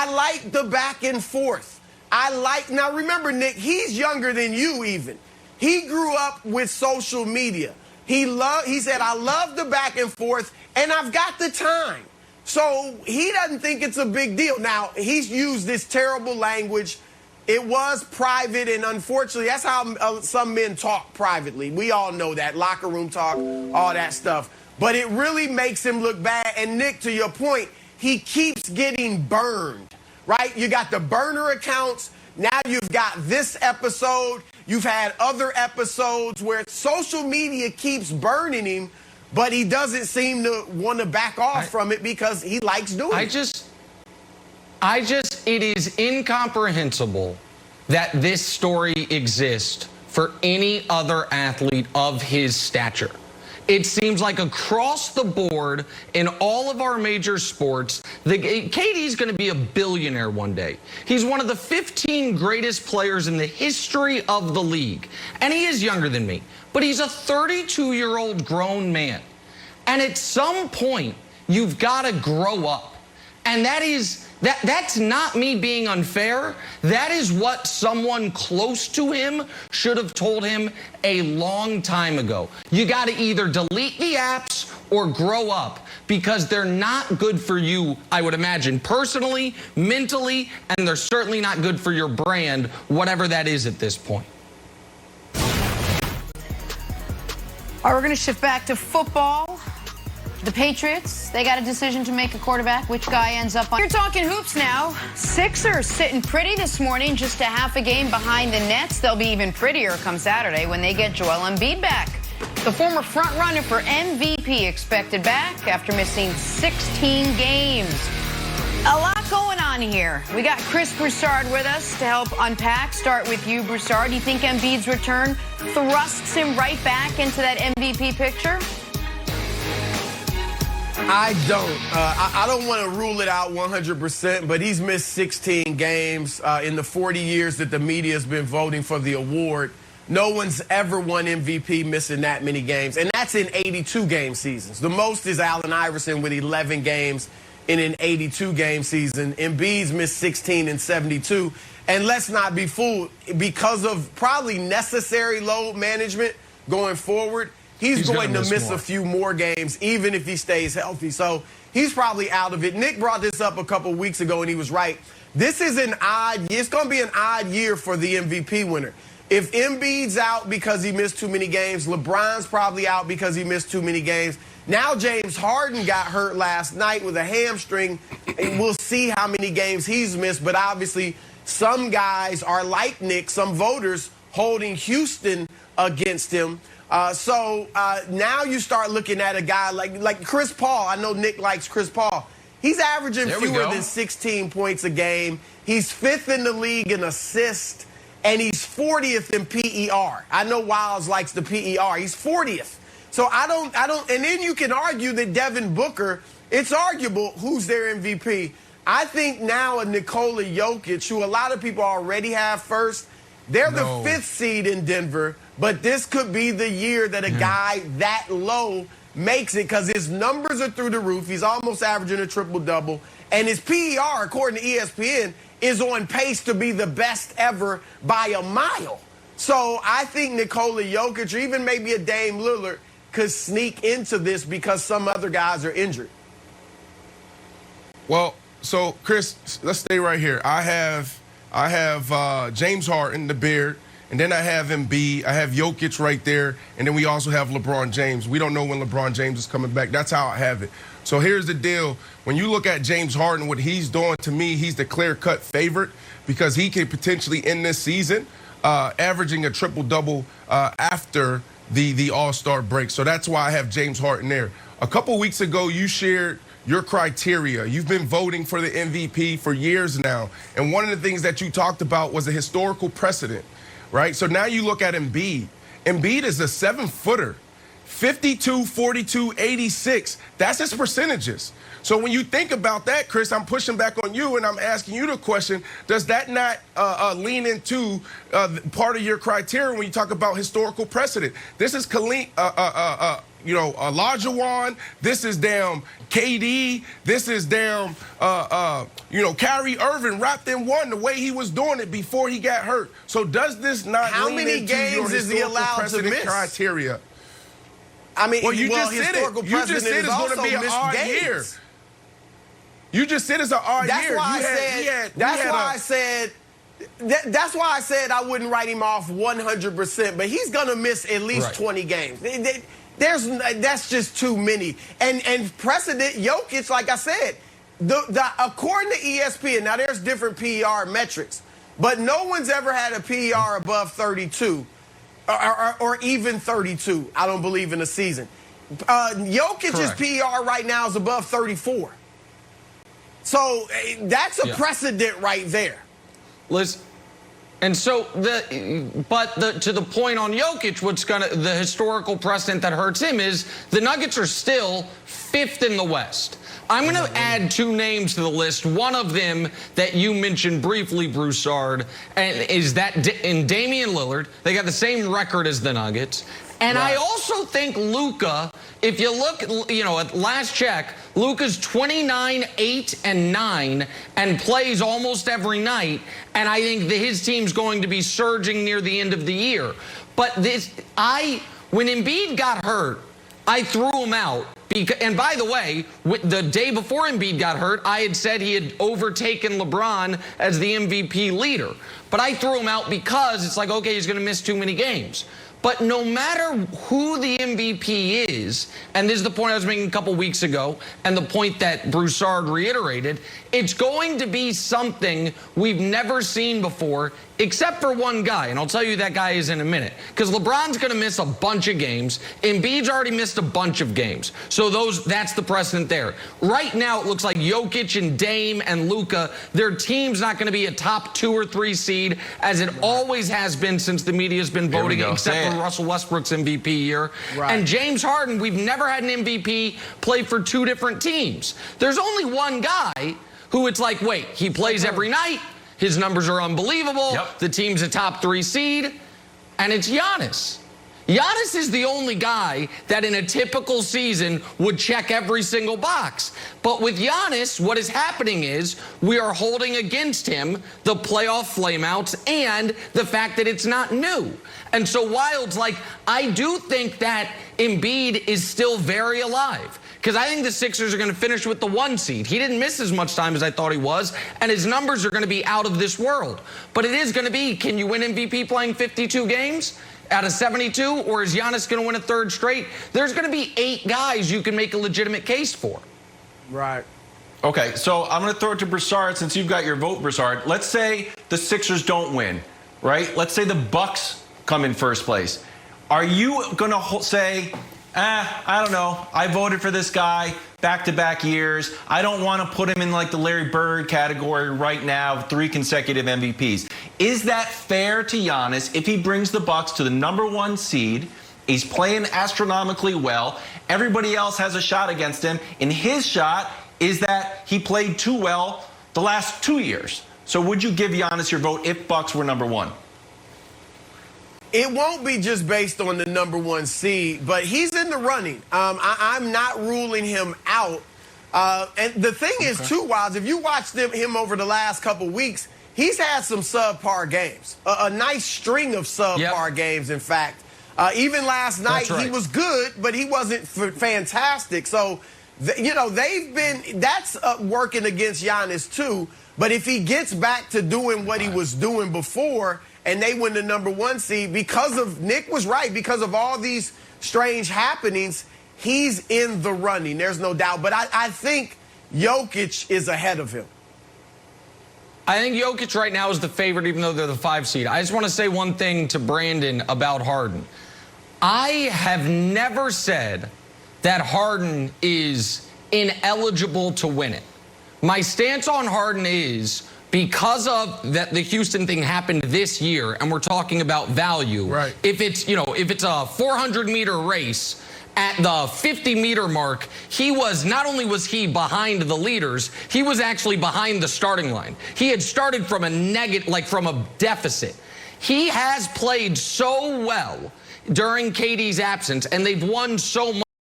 I like the back and forth. Now remember, Nick, he's younger than you even. He grew up with social media. He said, I love the back and forth, and I've got the time. So he doesn't think it's a big deal. Now, he's used this terrible language. It was private, and unfortunately, that's how some men talk privately. We all know that, locker room talk, all that stuff. But it really makes him look bad. And, Nick, to your point, he keeps getting burned, right? You got the burner accounts. Now you've got this episode. You've had other episodes where social media keeps burning him, but he doesn't seem to want to back off from it because he likes doing it. It is incomprehensible that this story exists for any other athlete of his stature. It seems like across the board in all of our major sports, KD's going to be a billionaire one day. He's one of the 15 greatest players in the history of the league. And he is younger than me, but he's a 32-year-old grown man. And at some point, you've got to grow up. And that's not me being unfair. That is what someone close to him should have told him a long time ago. You got to either delete the apps or grow up because they're not good for you, I would imagine, personally, mentally, and they're certainly not good for your brand, whatever that is at this point. All right, we're going to shift back to football. The Patriots, they got a decision to make a quarterback. Which guy ends up on? You're talking hoops now. Sixers sitting pretty this morning, just a half a game behind the Nets. They'll be even prettier come Saturday when they get Joel Embiid back. The former front-runner for MVP expected back after missing 16 games. A lot going on here. We got Chris Broussard with us to help unpack. Start with you, Broussard. Do you think Embiid's return thrusts him right back into that MVP picture? I don't. I don't want to rule it out 100%, but he's missed 16 games in the 40 years that the media has been voting for the award. No one's ever won MVP missing that many games, and that's in 82-game seasons. The most is Allen Iverson with 11 games in an 82-game season. Embiid's missed 16 in 72. And let's not be fooled, because of probably necessary load management going forward, he's going to miss a few more games, even if he stays healthy. So he's probably out of it. Nick brought this up a couple weeks ago, and he was right. This is an odd year. It's going to be an odd year for the MVP winner. If Embiid's out because he missed too many games, LeBron's probably out because he missed too many games. Now James Harden got hurt last night with a hamstring. And we'll see how many games he's missed. But obviously, some guys are like Nick, some voters holding Houston against him. So now you start looking at a guy like Chris Paul. I know Nick likes Chris Paul. He's averaging fewer than 16 points a game. He's 5th in the league in assists, and he's 40th in PER. I know Wiles likes the PER. He's 40th. So I don't, and then you can argue that Devin Booker, it's arguable who's their MVP. I think now a Nikola Jokic, who a lot of people already have first, they're the 5th seed in Denver. But this could be the year that a guy that low makes it, because his numbers are through the roof. He's almost averaging a triple-double. And his PER, according to ESPN, is on pace to be the best ever by a mile. So I think Nikola Jokic, or even maybe a Dame Lillard, could sneak into this because some other guys are injured. Well, so, Chris, let's stay right here. I have James Harden, the beard. And then I have Embiid, I have Jokic right there, and then we also have LeBron James. We don't know when LeBron James is coming back. That's how I have it. So here's the deal. When you look at James Harden, what he's doing, to me, he's the clear-cut favorite because he could potentially end this season averaging a triple-double after the All-Star break. So that's why I have James Harden there. A couple weeks ago, you shared your criteria. You've been voting for the MVP for years now. And one of the things that you talked about was a historical precedent. Right? So now you look at Embiid. Embiid is a 7-footer, 52, 42, 86. That's his percentages. So when you think about that, Chris, I'm pushing back on you and I'm asking you the question, does that not lean into part of your criteria when you talk about historical precedent? This is Olajuwon. This is damn KD. This is damn Kyrie Irving wrapped in one the way he was doing it before he got hurt. So does this not how lean many into games your is he allowed to precedent miss? Criteria? I mean, Well, you just said it. You just said it's going to be an odd year. You just said it's an odd year. That's why I said I wouldn't write him off 100%, but he's going to miss at least 20 games. That's just too many. And precedent, Jokic, like I said, according to ESPN, now there's different PER metrics, but no one's ever had a PER above 32 or even 32, I don't believe, in a season. Jokic's PER right now is above 34. So that's a precedent right there. Listen, and so to the point on Jokic, the historical precedent that hurts him is the Nuggets are still 5th in the West. I'm going to add 2 names to the list. One of them that you mentioned briefly, Broussard, and is that in Damian Lillard. They got the same record as the Nuggets. And I also think Luka, if you look, at last check, Luka's 29, 8, and 9 and plays almost every night. And I think that his team's going to be surging near the end of the year. But when Embiid got hurt, I threw him out. And by the way, the day before Embiid got hurt, I had said he had overtaken LeBron as the MVP leader. But I threw him out because it's like, okay, he's going to miss too many games. But no matter who the MVP is, and this is the point I was making a couple weeks ago, and the point that Broussard reiterated, it's going to be something we've never seen before, except for one guy, and I'll tell you who that guy is in a minute. Because LeBron's going to miss a bunch of games. Embiid's already missed a bunch of games. So that's the precedent there. Right now, it looks like Jokic and Dame and Luka, their team's not going to be a top 2 or 3 seed, as it always has been since the media's been voting, except for Russell Westbrook's MVP year. And James Harden, we've never had an MVP play for 2 different teams. There's only one guy who it's like, wait, he plays every night. His numbers are unbelievable. The team's a top 3 seed. And it's Giannis. Giannis is the only guy that in a typical season would check every single box. But with Giannis, what is happening is we are holding against him the playoff flameouts and the fact that it's not new. And so Wild's like, I do think that Embiid is still very alive. Because I think the Sixers are going to finish with the 1 seed. He didn't miss as much time as I thought he was, and his numbers are going to be out of this world. But it is going to be, can you win MVP playing 52 games out of 72, or is Giannis going to win a 3rd straight? There's going to be 8 guys you can make a legitimate case for. Right. Okay, so I'm going to throw it to Broussard since you've got your vote, Broussard. Let's say the Sixers don't win, right? Let's say the Bucks come in 1st place. Are you going to say, I don't know, I voted for this guy back-to-back years. I don't want to put him in like the Larry Bird category right now, 3 consecutive MVPs. Is that fair to Giannis if he brings the Bucks to the #1 seed? He's playing astronomically well. Everybody else has a shot against him. And his shot is that he played too well the last 2 years. So would you give Giannis your vote if Bucks were #1? It won't be just based on the #1 seed, but he's in the running. I'm not ruling him out. And the thing is, too, Wiles, if you watch him over the last couple weeks, he's had some subpar games, a nice string of subpar games, in fact. Even last night, he was good, but he wasn't fantastic. So, that's working against Giannis, too. But if he gets back to doing what he was doing before, and they win the #1 seed, Nick was right, because of all these strange happenings, he's in the running. There's no doubt. But I think Jokic is ahead of him. I think Jokic right now is the favorite, even though they're the 5 seed. I just want to say one thing to Brandon about Harden. I have never said that Harden is ineligible to win it. My stance on Harden is, because of that, the Houston thing happened this year, and we're talking about value. Right. If it's a 400-meter race, at the 50-meter mark, not only was he behind the leaders, he was actually behind the starting line. He had started from from a deficit. He has played so well during KD's absence, and they've won so much.